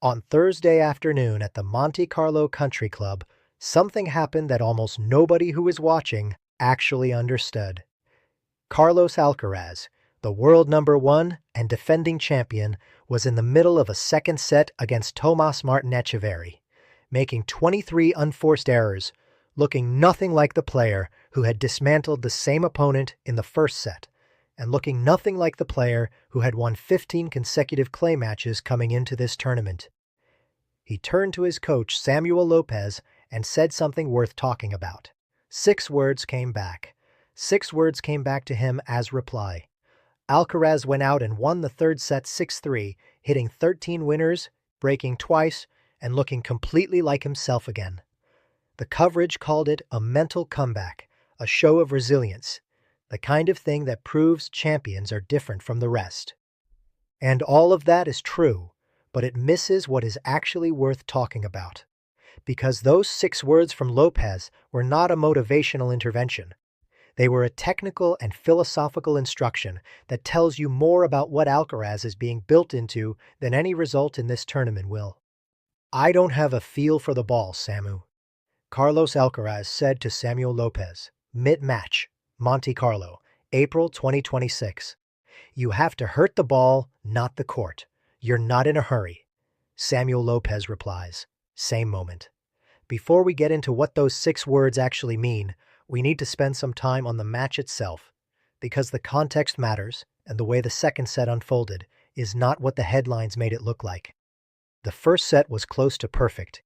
On Thursday afternoon at the Monte Carlo Country Club, something happened that almost nobody who was watching actually understood. Carlos Alcaraz, the world number one and defending champion, was in the middle of a second set against Tomás Martín Etcheverry, making 23 unforced errors, looking nothing like the player who had dismantled the same opponent in the first set, and looking nothing like the player who had won 15 consecutive clay matches coming into this tournament. He turned to his coach, Samuel López, and said something worth talking about. 6 words came back. 6 words came back to him as reply. Alcaraz went out and won the third set 6-3, hitting 13 winners, breaking twice, and looking completely like himself again. The coverage called it a mental comeback, a show of resilience, the kind of thing that proves champions are different from the rest. And all of that is true, but it misses what is actually worth talking about. Because those 6 words from López were not a motivational intervention. They were a technical and philosophical instruction that tells you more about what Alcaraz is being built into than any result in this tournament will. "I don't have a feel for the ball, Samu," Carlos Alcaraz said to Samuel López, mid-match, Monte Carlo, April 2026. "You have to hurt the ball, not the court. You're not in a hurry." Samuel López replies, same moment. Before we get into what those 6 words actually mean, we need to spend some time on the match itself, because the context matters, and the way the second set unfolded is not what the headlines made it look like. The first set was close to perfect.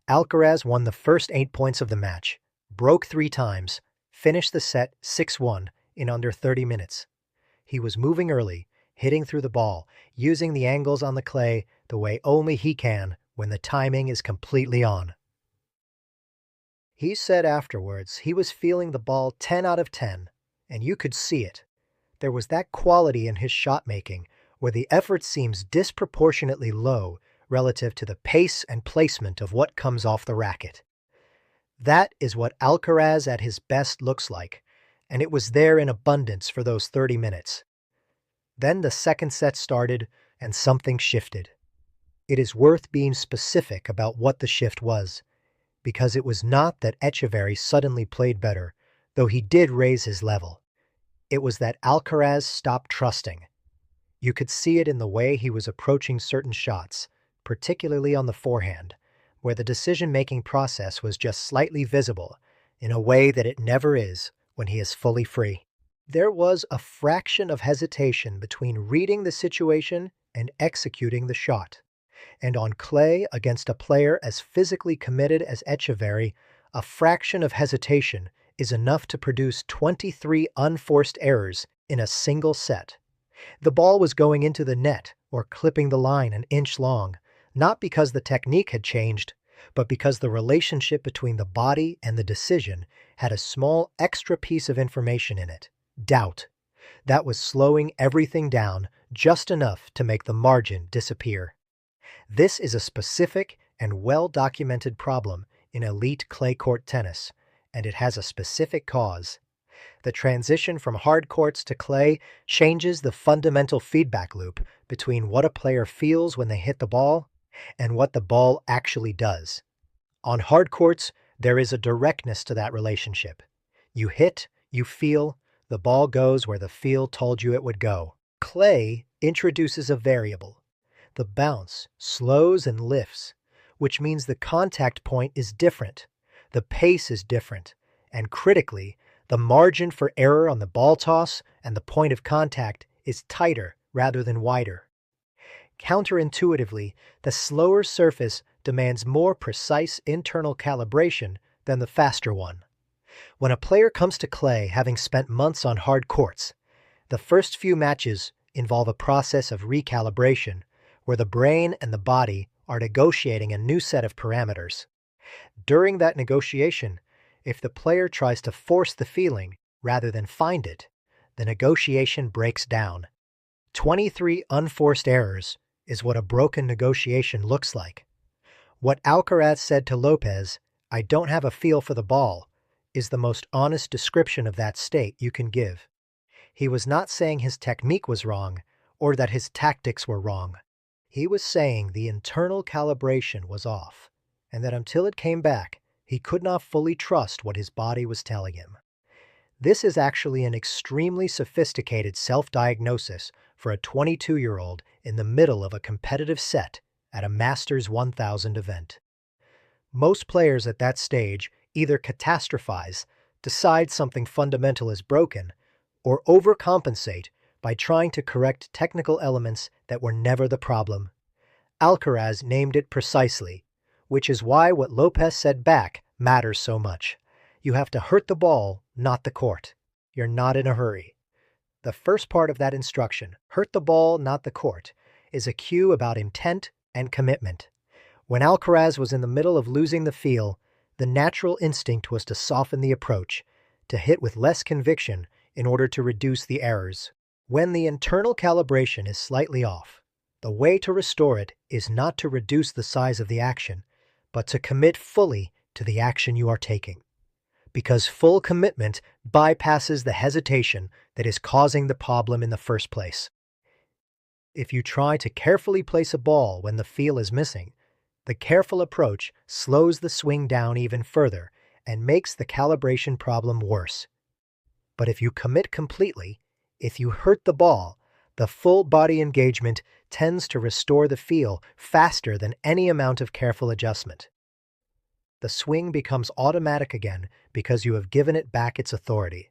Alcaraz won the first 8 points of the match, broke 3 times, finished the set 6-1 in under 30 minutes. He was moving early, hitting through the ball, using the angles on the clay the way only he can when the timing is completely on. He said afterwards he was feeling the ball 10 out of 10, and you could see it. There was that quality in his shot making where the effort seems disproportionately low relative to the pace and placement of what comes off the racket. That is what Alcaraz at his best looks like, and it was there in abundance for those 30 minutes. Then the second set started, and something shifted. It is worth being specific about what the shift was, because it was not that Etcheverry suddenly played better, though he did raise his level. It was that Alcaraz stopped trusting. You could see it in the way he was approaching certain shots, particularly on the forehand, where the decision-making process was just slightly visible, in a way that it never is when he is fully free. There was a fraction of hesitation between reading the situation and executing the shot. And on clay against a player as physically committed as Etcheverry, a fraction of hesitation is enough to produce 23 unforced errors in a single set. The ball was going into the net or clipping the line an inch long, not because the technique had changed, but because the relationship between the body and the decision had a small extra piece of information in it, doubt, that was slowing everything down just enough to make the margin disappear. This is a specific and well-documented problem in elite clay court tennis, and it has a specific cause. The transition from hard courts to clay changes the fundamental feedback loop between what a player feels when they hit the ball and what the ball actually does. On hard courts, there is a directness to that relationship. You hit, you feel, the ball goes where the feel told you it would go. Clay introduces a variable. The bounce slows and lifts, which means the contact point is different, the pace is different, and critically, the margin for error on the ball toss and the point of contact is tighter rather than wider. Counterintuitively, the slower surface demands more precise internal calibration than the faster one. When a player comes to clay having spent months on hard courts, the first few matches involve a process of recalibration where the brain and the body are negotiating a new set of parameters. During that negotiation, if the player tries to force the feeling rather than find it, the negotiation breaks down. 23 unforced errors is what a broken negotiation looks like. What Alcaraz said to López, "I don't have a feel for the ball," is the most honest description of that state you can give. He was not saying his technique was wrong or that his tactics were wrong. He was saying the internal calibration was off, and that until it came back, he could not fully trust what his body was telling him. This is actually an extremely sophisticated self-diagnosis for a 22-year-old in the middle of a competitive set at a Masters 1000 event. Most players at that stage either catastrophize, decide something fundamental is broken, or overcompensate by trying to correct technical elements that were never the problem. Alcaraz named it precisely, which is why what Lopez said back matters so much. You have to hurt the ball, not the court. You're not in a hurry. The first part of that instruction, hurt the ball, not the court, is a cue about intent and commitment. When Alcaraz was in the middle of losing the feel, the natural instinct was to soften the approach, to hit with less conviction in order to reduce the errors. When the internal calibration is slightly off, the way to restore it is not to reduce the size of the action, but to commit fully to the action you are taking. Because full commitment bypasses the hesitation that is causing the problem in the first place. If you try to carefully place a ball when the feel is missing, the careful approach slows the swing down even further and makes the calibration problem worse. But if you commit completely, if you hurt the ball, the full body engagement tends to restore the feel faster than any amount of careful adjustment. The swing becomes automatic again because you have given it back its authority.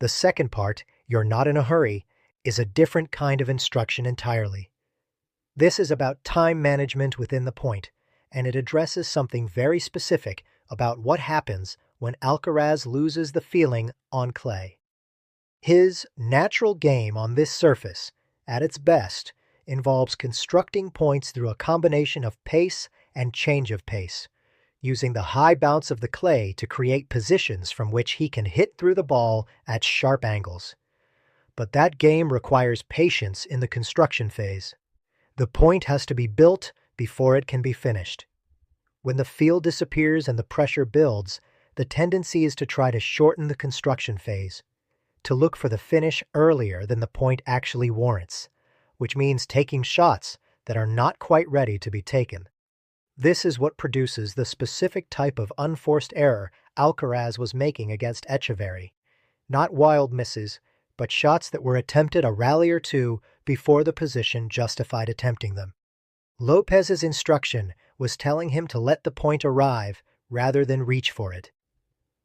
The second part, you're not in a hurry, is a different kind of instruction entirely. This is about time management within the point, and it addresses something very specific about what happens when Alcaraz loses the feeling on clay. His natural game on this surface, at its best, involves constructing points through a combination of pace and change of pace, using the high bounce of the clay to create positions from which he can hit through the ball at sharp angles. But that game requires patience in the construction phase. The point has to be built before it can be finished. When the feel disappears and the pressure builds, the tendency is to try to shorten the construction phase, to look for the finish earlier than the point actually warrants, which means taking shots that are not quite ready to be taken. This is what produces the specific type of unforced error Alcaraz was making against Etcheverry. Not wild misses, but shots that were attempted a rally or two before the position justified attempting them. Lopez's instruction was telling him to let the point arrive rather than reach for it.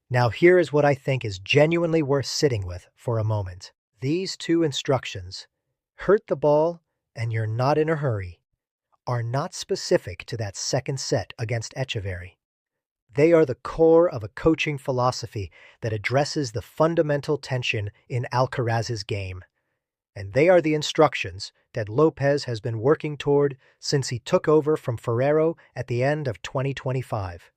Now here is what I think is genuinely worth sitting with for a moment. These two instructions, hurt the ball and you're not in a hurry, are not specific to that second set against Etcheverry. They are the core of a coaching philosophy that addresses the fundamental tension in Alcaraz's game. And they are the instructions that Lopez has been working toward since he took over from Ferrero at the end of 2025.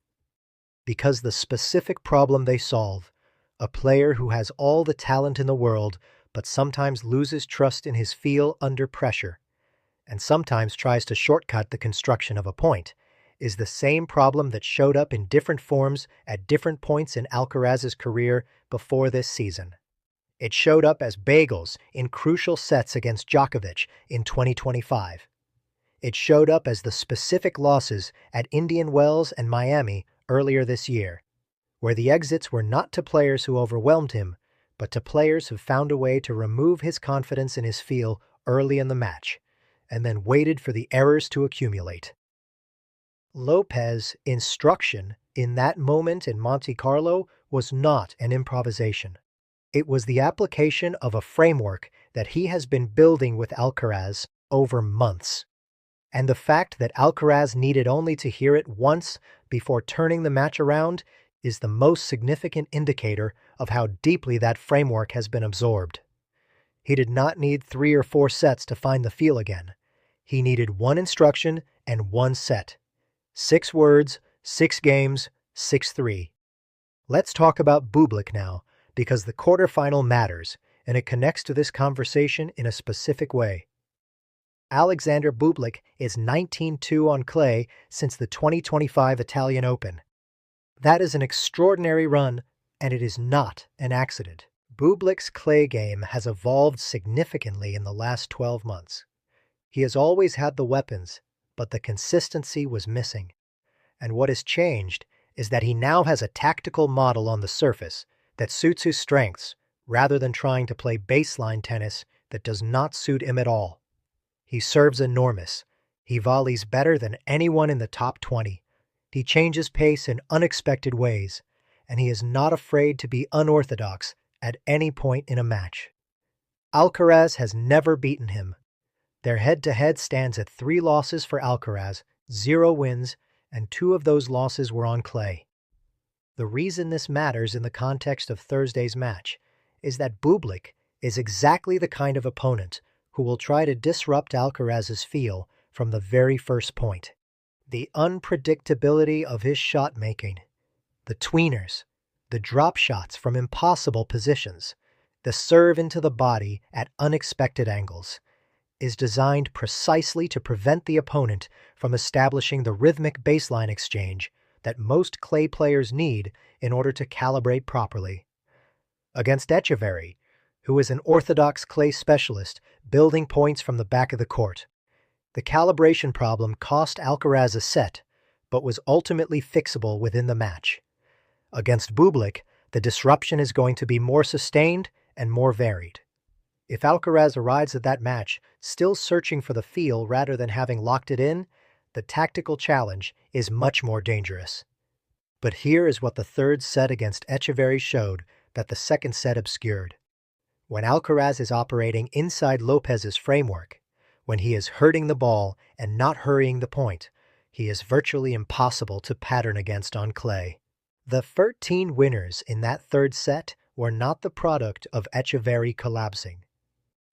Because the specific problem they solve, a player who has all the talent in the world but sometimes loses trust in his feel under pressure, and sometimes tries to shortcut the construction of a point, is the same problem that showed up in different forms at different points in Alcaraz's career before this season. It showed up as bagels in crucial sets against Djokovic in 2025. It showed up as the specific losses at Indian Wells and Miami earlier this year, where the exits were not to players who overwhelmed him, but to players who found a way to remove his confidence in his feel early in the match, and then waited for the errors to accumulate. Lopez's instruction in that moment in Monte Carlo was not an improvisation. It was the application of a framework that he has been building with Alcaraz over months. And the fact that Alcaraz needed only to hear it once before turning the match around is the most significant indicator of how deeply that framework has been absorbed. He did not need 3 or 4 sets to find the feel again. He needed one instruction and one set. 6 words, 6 games, 6-3. Let's talk about Bublik now, because the quarterfinal matters, and it connects to this conversation in a specific way. Alexander Bublik is 19-2 on clay since the 2025 Italian Open. That is an extraordinary run, and it is not an accident. Bublik's clay game has evolved significantly in the last 12 months. He has always had the weapons, but the consistency was missing. And what has changed is that he now has a tactical model on the surface that suits his strengths, rather than trying to play baseline tennis that does not suit him at all. He serves enormous. He volleys better than anyone in the top 20. He changes pace in unexpected ways, and he is not afraid to be unorthodox at any point in a match. Alcaraz has never beaten him. Their head-to-head stands at 3 losses for Alcaraz, 0 wins, and 2 of those losses were on clay. The reason this matters in the context of Thursday's match is that Bublik is exactly the kind of opponent who will try to disrupt Alcaraz's feel from the very first point. The unpredictability of his shot-making, the tweeners, the drop shots from impossible positions, the serve into the body at unexpected angles, is designed precisely to prevent the opponent from establishing the rhythmic baseline exchange that most clay players need in order to calibrate properly. Against Etcheverry, who is an orthodox clay specialist building points from the back of the court, the calibration problem cost Alcaraz a set, but was ultimately fixable within the match. Against Bublik, the disruption is going to be more sustained and more varied. If Alcaraz arrives at that match still searching for the feel rather than having locked it in, the tactical challenge is much more dangerous. But here is what the third set against Etcheverry showed that the second set obscured. When Alcaraz is operating inside Lopez's framework, when he is hurting the ball and not hurrying the point, he is virtually impossible to pattern against on clay. The 13 winners in that third set were not the product of Etcheverry collapsing.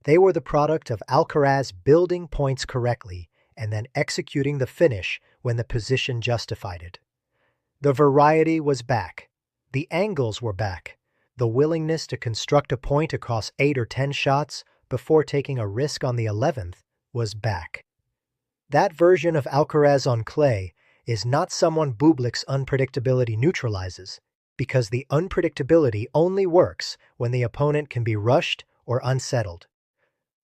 They were the product of Alcaraz building points correctly and then executing the finish when the position justified it. The variety was back. The angles were back. The willingness to construct a point across 8 or 10 shots before taking a risk on the 11th was back. That version of Alcaraz on clay is not someone Bublik's unpredictability neutralizes, because the unpredictability only works when the opponent can be rushed or unsettled.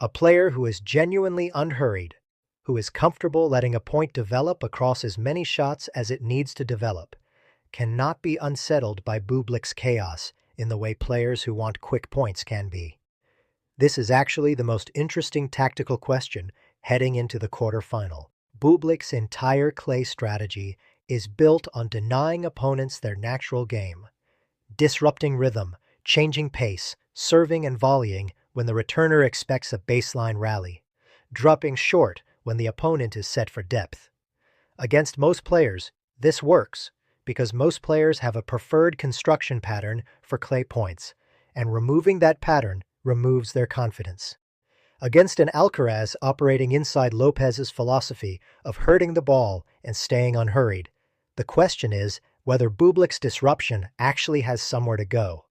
A player who is genuinely unhurried, who is comfortable letting a point develop across as many shots as it needs to develop, cannot be unsettled by Bublik's chaos in the way players who want quick points can be. This is actually the most interesting tactical question heading into the quarterfinal. Bublik's entire clay strategy is built on denying opponents their natural game, disrupting rhythm, changing pace, serving and volleying when the returner expects a baseline rally, dropping short when the opponent is set for depth. Against most players, this works because most players have a preferred construction pattern for clay points, and removing that pattern removes their confidence. Against an Alcaraz operating inside Lopez's philosophy of hurting the ball and staying unhurried, the question is whether Bublik's disruption actually has somewhere to go.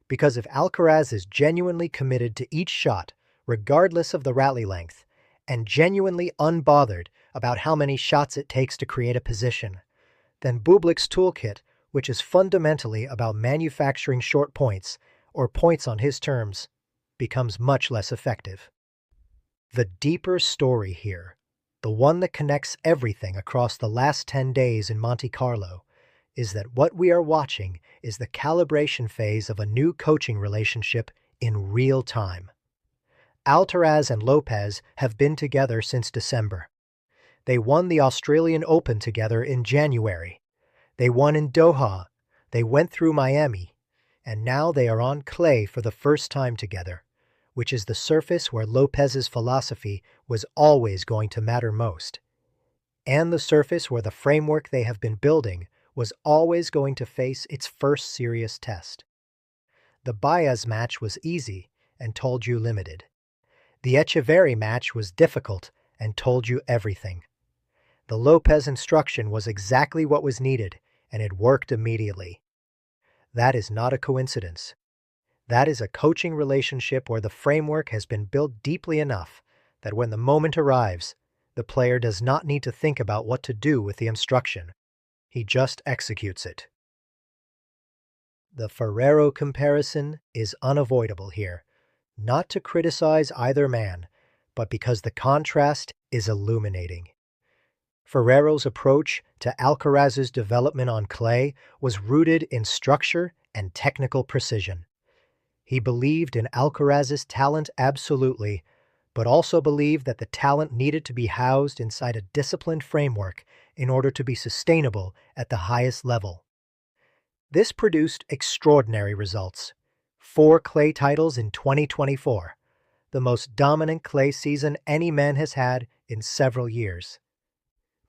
Because if Alcaraz is genuinely committed to each shot, regardless of the rally length, and genuinely unbothered about how many shots it takes to create a position, then Bublik's toolkit, which is fundamentally about manufacturing short points, or points on his terms, becomes much less effective. The deeper story here, the one that connects everything across the last 10 days in Monte Carlo, is that what we are watching is the calibration phase of a new coaching relationship in real time. Alcaraz and Lopez have been together since December. They won the Australian Open together in January. They won in Doha. They went through Miami. And now they are on clay for the first time together, which is the surface where Lopez's philosophy was always going to matter most, and the surface where the framework they have been building was always going to face its first serious test. The Baez match was easy and told you limited. The Etcheverry match was difficult and told you everything. The Lopez instruction was exactly what was needed, and it worked immediately. That is not a coincidence. That is a coaching relationship where the framework has been built deeply enough that when the moment arrives, the player does not need to think about what to do with the instruction. He just executes it. The Ferrero comparison is unavoidable here, not to criticize either man, but because the contrast is illuminating. Ferrero's approach to Alcaraz's development on clay was rooted in structure and technical precision. He believed in Alcaraz's talent absolutely, but also believed that the talent needed to be housed inside a disciplined framework in order to be sustainable at the highest level. This produced extraordinary results. 4 clay titles in 2024, the most dominant clay season any man has had in several years.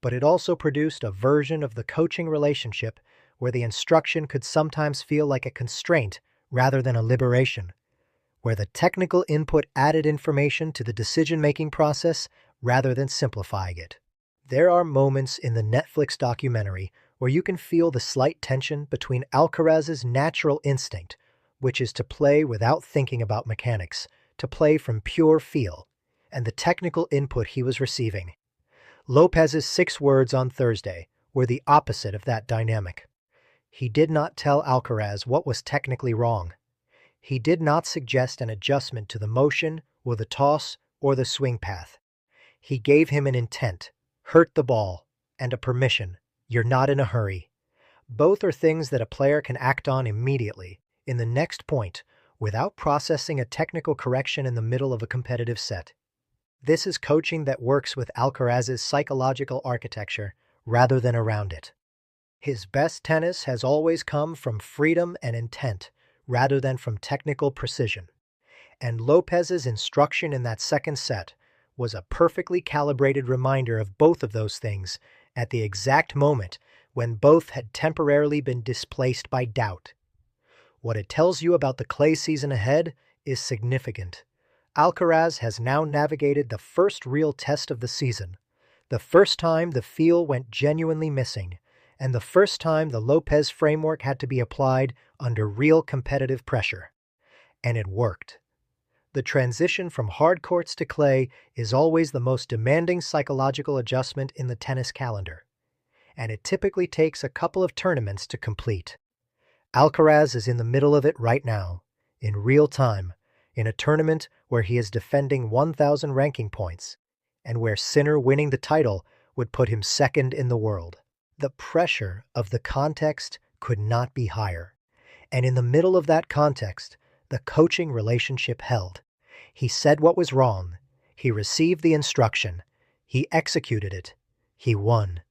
But it also produced a version of the coaching relationship where the instruction could sometimes feel like a constraint rather than a liberation, where the technical input added information to the decision-making process rather than simplifying it. There are moments in the Netflix documentary where you can feel the slight tension between Alcaraz's natural instinct, which is to play without thinking about mechanics, to play from pure feel, and the technical input he was receiving. Lopez's 6 words on Thursday were the opposite of that dynamic. He did not tell Alcaraz what was technically wrong. He did not suggest an adjustment to the motion or the toss or the swing path. He gave him an intent, hurt the ball, and a permission, you're not in a hurry. Both are things that a player can act on immediately, in the next point, without processing a technical correction in the middle of a competitive set. This is coaching that works with Alcaraz's psychological architecture rather than around it. His best tennis has always come from freedom and intent rather than from technical precision. And Lopez's instruction in that second set was a perfectly calibrated reminder of both of those things at the exact moment when both had temporarily been displaced by doubt. What it tells you about the clay season ahead is significant. Alcaraz has now navigated the first real test of the season, the first time the feel went genuinely missing, and the first time the Lopez framework had to be applied under real competitive pressure. And it worked. The transition from hard courts to clay is always the most demanding psychological adjustment in the tennis calendar, and it typically takes a couple of tournaments to complete. Alcaraz is in the middle of it right now, in real time, in a tournament where he is defending 1,000 ranking points, and where Sinner winning the title would put him second in the world. The pressure of the context could not be higher, and in the middle of that context, the coaching relationship held. He said what was wrong, he received the instruction, he executed it, he won.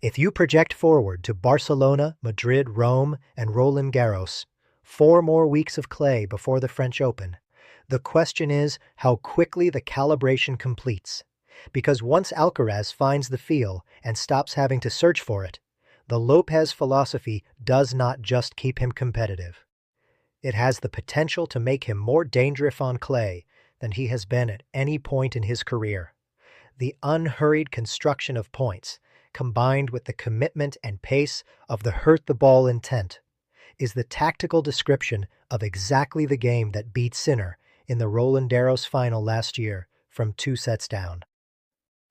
If you project forward to Barcelona, Madrid, Rome, and Roland Garros, 4 more weeks of clay before the French Open, the question is how quickly the calibration completes. Because once Alcaraz finds the feel and stops having to search for it, the Lopez philosophy does not just keep him competitive. It has the potential to make him more dangerous on clay than he has been at any point in his career. The unhurried construction of points, combined with the commitment and pace of the hurt-the-ball intent, is the tactical description of exactly the game that beat Sinner in the Roland Garros final last year from 2 sets down.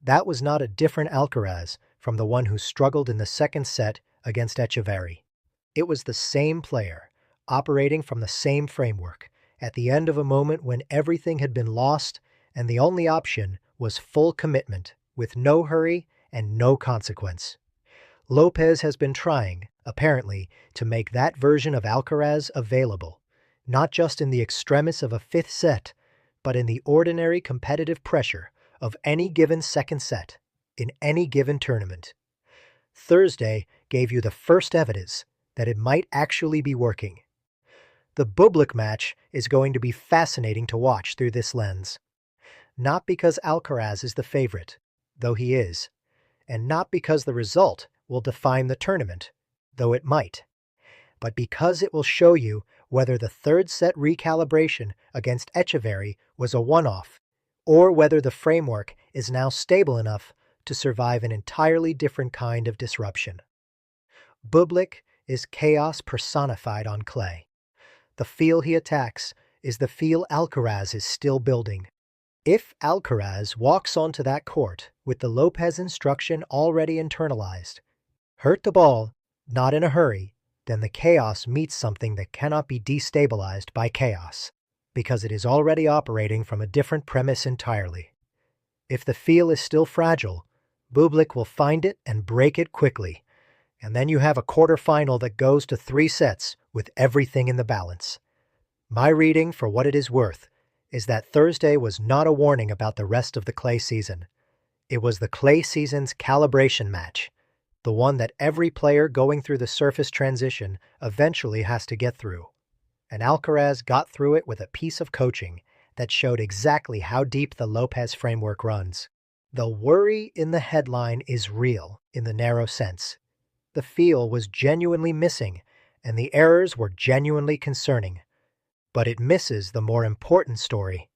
That was not a different Alcaraz from the one who struggled in the second set against Etcheverry. It was the same player, operating from the same framework, at the end of a moment when everything had been lost and the only option was full commitment, with no hurry and no consequence. Lopez has been trying, apparently, to make that version of Alcaraz available, not just in the extremis of a 5th set, but in the ordinary competitive pressure of any given second set, in any given tournament. Thursday gave you the first evidence that it might actually be working. The Bublik match is going to be fascinating to watch through this lens. Not because Alcaraz is the favorite, though he is, and not because the result will define the tournament, though it might, but because it will show you whether the third set recalibration against Etcheverry was a one-off, or whether the framework is now stable enough to survive an entirely different kind of disruption. Bublik is chaos personified on clay. The feel he attacks is the feel Alcaraz is still building. If Alcaraz walks onto that court with the Lopez instruction already internalized, hurt the ball, not in a hurry, then the chaos meets something that cannot be destabilized by chaos, because it is already operating from a different premise entirely. If the feel is still fragile, Bublik will find it and break it quickly, and then you have a quarterfinal that goes to 3 sets with everything in the balance. My reading, for what it is worth, is that Thursday was not a warning about the rest of the clay season. It was the clay season's calibration match, the one that every player going through the surface transition eventually has to get through. And Alcaraz got through it with a piece of coaching that showed exactly how deep the Lopez framework runs. The worry in the headline is real in the narrow sense. The feel was genuinely missing, and the errors were genuinely concerning. But it misses the more important story,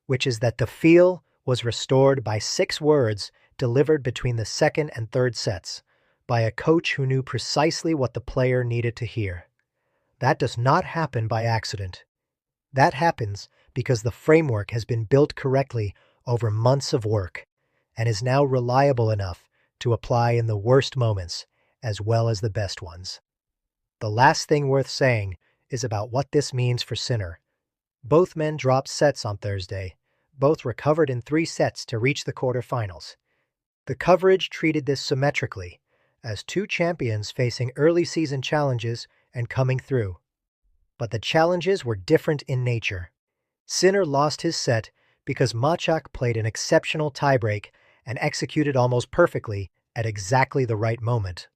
which is that the feel was restored by 6 words delivered between the second and third sets, by a coach who knew precisely what the player needed to hear. That does not happen by accident. That happens because the framework has been built correctly over months of work, and is now reliable enough to apply in the worst moments as well as the best ones. The last thing worth saying is about what this means for Sinner. Both men dropped sets on Thursday. Both recovered in 3 sets to reach the quarterfinals. The coverage treated this symmetrically, as 2 champions facing early season challenges and coming through. But the challenges were different in nature. Sinner lost his set because Mačak played an exceptional tiebreak and executed almost perfectly at exactly the right moment.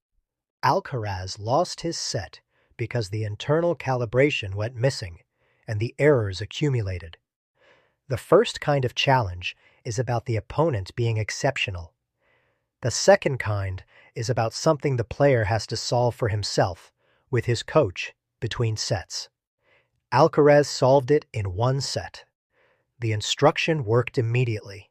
Alcaraz lost his set because the internal calibration went missing and the errors accumulated. The first kind of challenge is about the opponent being exceptional. The second kind is about something the player has to solve for himself with his coach between sets. Alcaraz solved it in 1 set. The instruction worked immediately,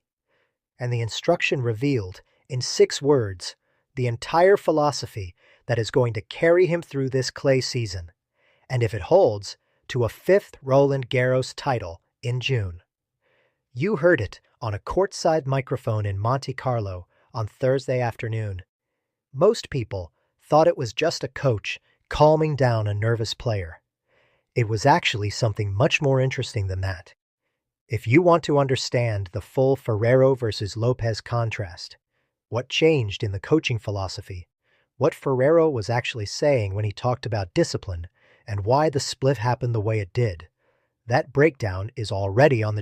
and the instruction revealed, in 6 words, the entire philosophy that is going to carry him through this clay season, and if it holds, to a 5th Roland Garros title in June. You heard it on a courtside microphone in Monte Carlo on Thursday afternoon. Most people thought it was just a coach calming down a nervous player. It was actually something much more interesting than that. If you want to understand the full Ferrero versus Lopez contrast, what changed in the coaching philosophy, what Ferrero was actually saying when he talked about discipline, and why the split happened the way it did, that breakdown is already on the